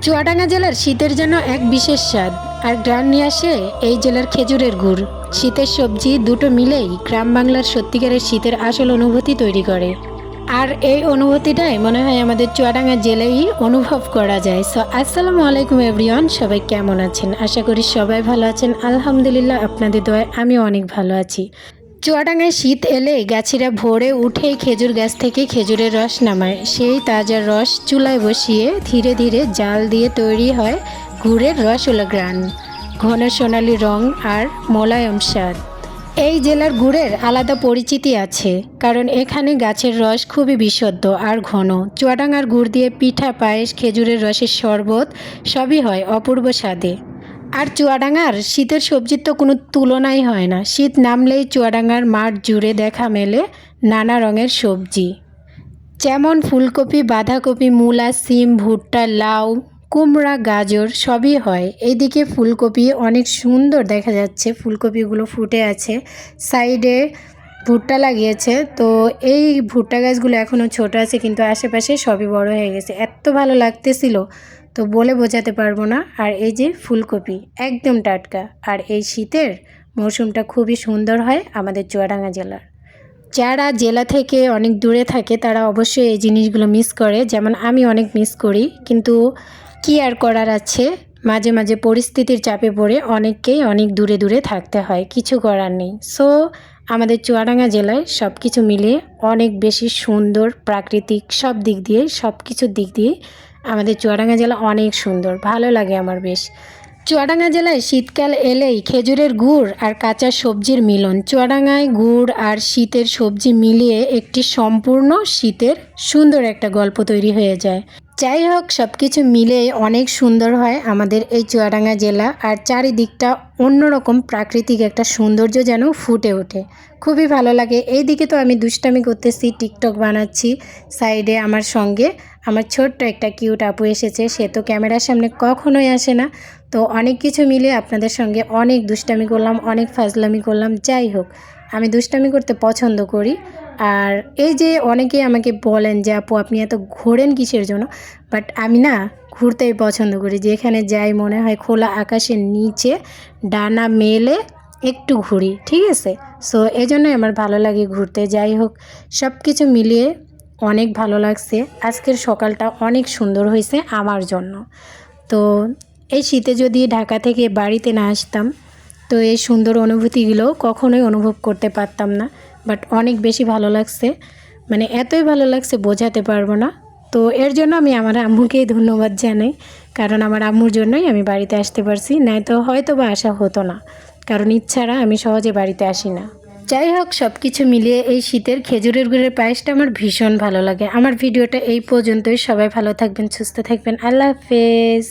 চুয়াডাঙ্গা জেলার শীতের যেন এক বিশেষ স্বাদ, আর গ্রাম নিয়ে আসে এই জেলার খেজুরের গুড়। শীতের সবজি দুটো মিলেই গ্রাম বাংলার সত্যিকারের শীতের আসল অনুভূতি তৈরি করে। আর এই অনুভূতিটাই মনে হয় আমাদের চুয়াডাঙ্গা জেলায় অনুভব করা যায়। সো আসসালামু আলাইকুম এভরিওয়ান, সবাই কেমন আছেন? আশা করি সবাই ভালো আছেন। আলহামদুলিল্লাহ, আপনাদের দোয়ায় আমি অনেক ভালো আছি। চুয়াডাঙ্গায় শীত এলে গাছিরা ভোরে উঠেই খেজুর গাছ থেকে খেজুরের রস নামায়। সেই তাজা রস চুলায় বসিয়ে ধীরে ধীরে জাল দিয়ে তৈরি হয় গুড়ের রসওলা গ্রান, ঘন সোনালি রং আর মোলায়েম স্বাদ। এই জেলার গুড়ের আলাদা পরিচিতি আছে, কারণ এখানে গাছের রস খুবই বিশুদ্ধ আর ঘন। চুয়াডাঙ্গার গুড় দিয়ে পিঠা, পায়েস, খেজুরের রসের শরবত সবই হয় অপূর্ব স্বাদে। আর চুয়াডাঙ্গার শীতের সবজির তো কোনো তুলনাই হয় না। শীত নামলেই চুয়াডাঙ্গার মাঠ জুড়ে দেখা মেলে নানা রঙের সবজি, যেমন ফুলকপি, বাঁধাকপি, মূলা, সিম, ভুট্টা, লাউ, কুমড়া, গাজর সবই হয়। এইদিকে ফুলকপি অনেক সুন্দর দেখা যাচ্ছে, ফুলকপিগুলো ফুটে আছে। সাইডে ভুট্টা লাগিয়েছে, তো এই ভুট্টা গাছগুলো এখনও ছোট আছে, কিন্তু আশেপাশে সবই বড় হয়ে গেছে। এত ভালো লাগতেছিল, তো বলে বোঝাতে পারবো না। আর এই যে ফুলকপি একদম টাটকা। আর এই শীতের মৌসুমটা খুবই সুন্দর হয় আমাদের চুয়াডাঙ্গা জেলার। যারা জেলা থেকে অনেক দূরে থাকে তারা অবশ্যই এই জিনিসগুলো মিস করে, যেমন আমি অনেক মিস করি। কিন্তু কি আর করার আছে, মাঝে মাঝে পরিস্থিতির চাপে পড়ে অনেককেই অনেক দূরে দূরে থাকতে হয়, কিছু করার নেই। সো আমাদের চুয়াডাঙ্গা জেলায় সব কিছু মিলিয়ে অনেক বেশি সুন্দর, প্রাকৃতিক সব দিক দিয়ে, সব কিছুর দিক দিয়ে আমাদের চুয়াডাঙ্গা জেলা অনেক সুন্দর, ভালো লাগে আমার বেশ। চুয়াডাঙ্গা জেলায় শীতকাল এলেই খেজুরের গুড় আর কাঁচা সবজির মিলন। চুয়াডাঙ্গায় গুড় আর শীতের সবজি মিলিয়ে একটি সম্পূর্ণ শীতের সুন্দর একটা গল্প তৈরি হয়ে যায়। যাই হোক, সব কিছু মিলে অনেক সুন্দর হয় আমাদের এই চুয়াডাঙ্গা জেলা। আর চারিদিকটা অন্যরকম প্রাকৃতিক একটা সৌন্দর্য যেন ফুটে ওঠে, খুবই ভালো লাগে। এই দিকে তো আমি দুষ্টামি করতেছি, টিকটক বানাচ্ছি, সাইডে আমার সঙ্গে আমার ছোট্ট একটা কিউট আপু এসেছে। সে তো ক্যামেরার সামনে কখনোই আসে না, তো অনেক কিছু মিলে আপনাদের সঙ্গে অনেক দুষ্টামি করলাম, অনেক ফাজলামি করলাম। যাই হোক, আমি দুষ্টামি করতে পছন্দ করি। আর এই যে অনেকেই আমাকে বলেন যে আপু আপনি এত ঘোরেন কিসের জন্য, বাট আমি না ঘুরতেই পছন্দ করি। যেখানে যাই মনে হয় খোলা আকাশের নিচে ডানা মেলে একটু ঘুরি, ঠিক আছে? সো এই জন্যই আমার ভালো লাগে ঘুরতে। যাই হোক, সব কিছু মিলিয়ে অনেক ভালো লাগছে। আজকের সকালটা অনেক সুন্দর হয়েছে আমার জন্য। তো এই শীতে যদি ঢাকা থেকে বাড়িতে না আসতাম, তো এই সুন্দর অনুভূতিগুলো কখনোই অনুভব করতে পারতাম না। বাট অনেক বেশি ভালো লাগছে, মানে এতই ভালো লাগছে বোঝাতে পারবো না। তো এর জন্য আমি আমার আম্মুকেই ধন্যবাদ জানাই, কারণ আমার আম্মুর জন্যই আমি বাড়িতে আসতে পারছি, নয়তো হয়তো বা আসা হতো না, কারণ ইচ্ছারা আমি সহজে বাড়িতে আসি না। যাই হোক, সব কিছু মিলিয়ে এই শীতের খেজুরের গুড়ের পায়েসটা আমার ভীষণ ভালো লাগে। আমার ভিডিওটা এই পর্যন্তই। সবাই ভালো থাকবেন, সুস্থ থাকবেন। আল্লাহ হাফেজ।